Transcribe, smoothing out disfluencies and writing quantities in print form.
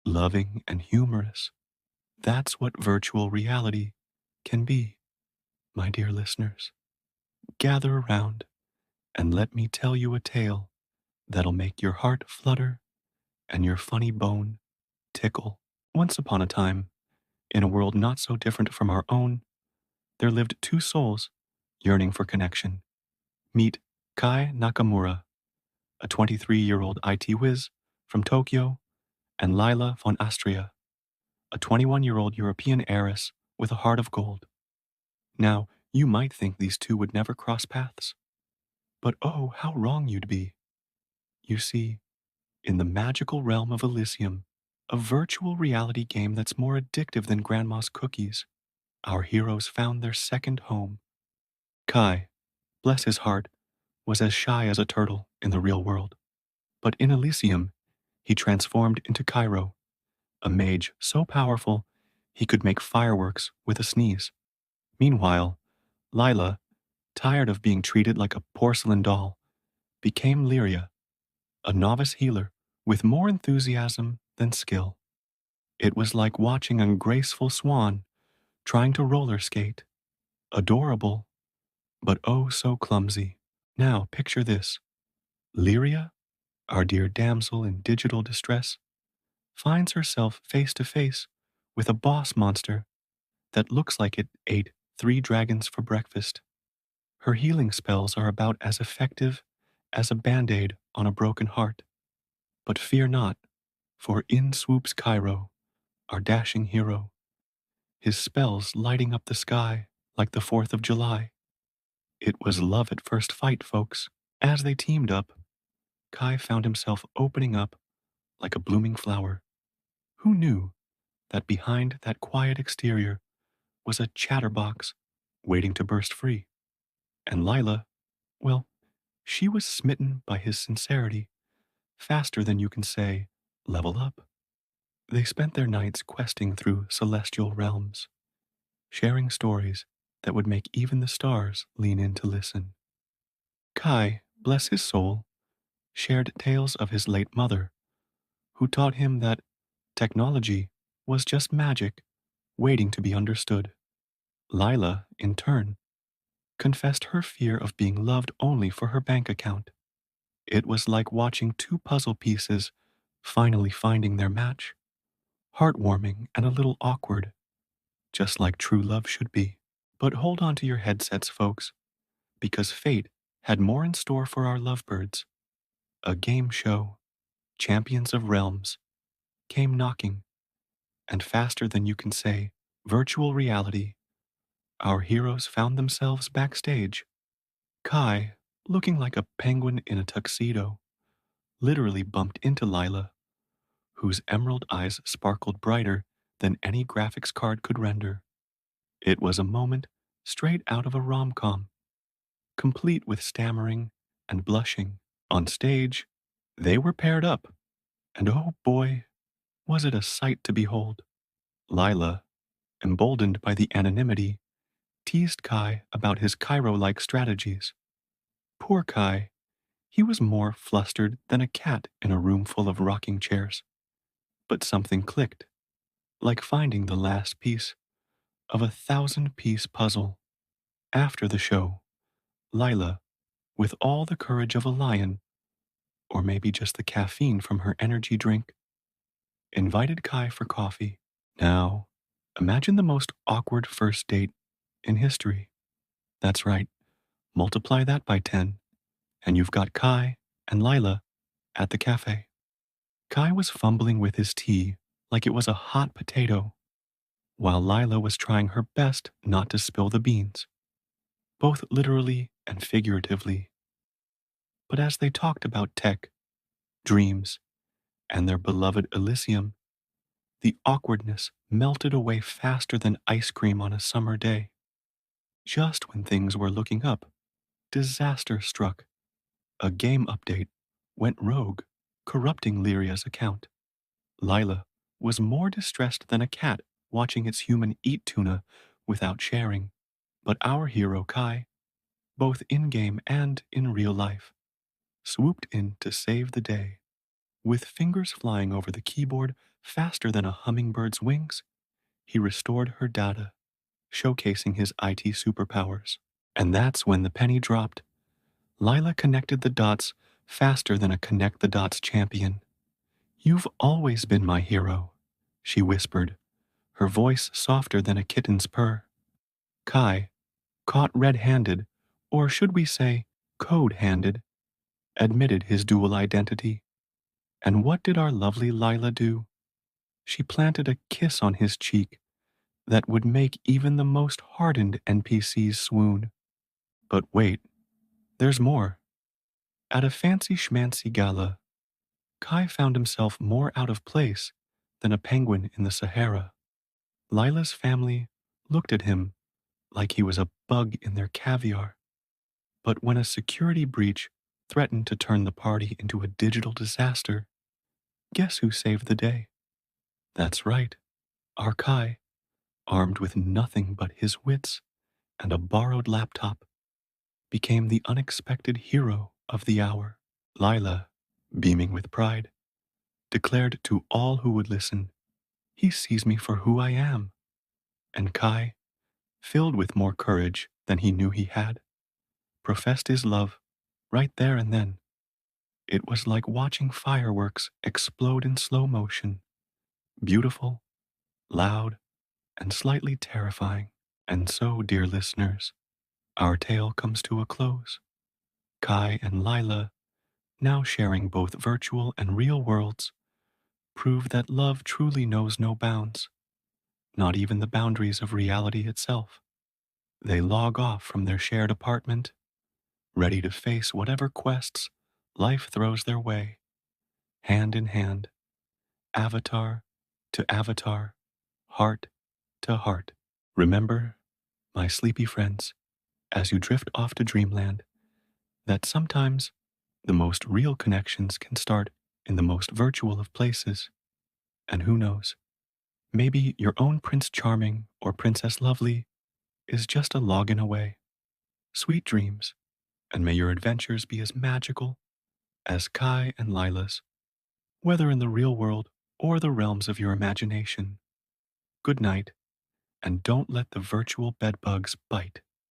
loving and humorous. That's what virtual reality can be, my dear listeners. Gather around and let me tell you a tale that'll make your heart flutter and your funny bone tickle. Once upon a time, in a world not so different from our own, there lived two souls yearning for connection. Meet Kai Nakamura, a 23-year-old IT whiz from Tokyo, and Lila von Astria, a 21-year-old European heiress with a heart of gold. Now, you might think these two would never cross paths, but oh, how wrong you'd be. You see, in the magical realm of Elysium, a virtual reality game that's more addictive than grandma's cookies, our heroes found their second home. Kai, bless his heart, was as shy as a turtle in the real world. But in Elysium, he transformed into Cairo, a mage so powerful he could make fireworks with a sneeze. Meanwhile, Lila, tired of being treated like a porcelain doll, became Lyria, a novice healer with more enthusiasm than skill. It was like watching a graceful swan trying to roller skate. Adorable, but oh so clumsy. Now picture this. Lyria, our dear damsel in digital distress, finds herself face to face with a boss monster that looks like it ate 3 dragons for breakfast. Her healing spells are about as effective as a band-aid on a broken heart. But fear not, for in swoops Cairo, our dashing hero, his spells lighting up the sky like the 4th of July. It was love at first fight, folks. As they teamed up, Kai found himself opening up like a blooming flower. Who knew that behind that quiet exterior was a chatterbox waiting to burst free? And Lila, well, she was smitten by his sincerity faster than you can say, level up. They spent their nights questing through celestial realms, sharing stories that would make even the stars lean in to listen. Kai, bless his soul, shared tales of his late mother, who taught him that technology was just magic waiting to be understood. Lila, in turn, confessed her fear of being loved only for her bank account. It was like watching two puzzle pieces finally finding their match. Heartwarming and a little awkward, just like true love should be. But hold on to your headsets, folks, because fate had more in store for our lovebirds. A game show, Champions of Realms, came knocking, and faster than you can say, virtual reality, our heroes found themselves backstage. Kai, looking like a penguin in a tuxedo, literally bumped into Lila, whose emerald eyes sparkled brighter than any graphics card could render. It was a moment straight out of a rom-com, complete with stammering and blushing. On stage, they were paired up, and oh boy, was it a sight to behold. Lila, emboldened by the anonymity, teased Kai about his Cairo-like strategies. Poor Kai, he was more flustered than a cat in a room full of rocking chairs. But something clicked, like finding the last piece of a 1,000-piece puzzle. After the show, Lila, with all the courage of a lion, or maybe just the caffeine from her energy drink, invited Kai for coffee. Now, imagine the most awkward first date in history. That's right, multiply that by 10, and you've got Kai and Lila at the cafe. Kai was fumbling with his tea like it was a hot potato, while Lila was trying her best not to spill the beans, both literally and figuratively. But as they talked about tech, dreams, and their beloved Elysium, the awkwardness melted away faster than ice cream on a summer day. Just when things were looking up, disaster struck. A game update went rogue, corrupting Lyria's account. Lila was more distressed than a cat watching its human eat tuna without sharing. But our hero Kai, both in-game and in real life, swooped in to save the day. With fingers flying over the keyboard Faster than a hummingbird's wings, he restored her data, showcasing his IT superpowers. And that's when the penny dropped. Lila connected the dots faster than a connect the dots champion. You've always been my hero, she whispered, her voice softer than a kitten's purr. Kai, caught red-handed, or should we say code-handed, admitted his dual identity. And what did our lovely Lila do? She planted a kiss on his cheek that would make even the most hardened NPCs swoon. But wait, there's more. At a fancy schmancy gala, Kai found himself more out of place than a penguin in the Sahara. Lila's family looked at him like he was a bug in their caviar. But when a security breach threatened to turn the party into a digital disaster, guess who saved the day? That's right, our Kai, armed with nothing but his wits and a borrowed laptop, became the unexpected hero of the hour. Lila, beaming with pride, declared to all who would listen, "He sees me for who I am." And Kai, filled with more courage than he knew he had, professed his love right there and then. It was like watching fireworks explode in slow motion, beautiful, loud, and slightly terrifying. And so, dear listeners, our tale comes to a close. Kai and Lila, now sharing both virtual and real worlds, prove that love truly knows no bounds, not even the boundaries of reality itself. They log off from their shared apartment, ready to face whatever quests life throws their way, hand in hand, avatar to avatar, heart to heart. Remember, my sleepy friends, as you drift off to dreamland, that sometimes the most real connections can start in the most virtual of places. And who knows, maybe your own Prince Charming or Princess Lovely is just a login away. Sweet dreams, and may your adventures be as magical as Kai and Lila's, whether in the real world or the realms of your imagination. Good night, and don't let the virtual bedbugs bite.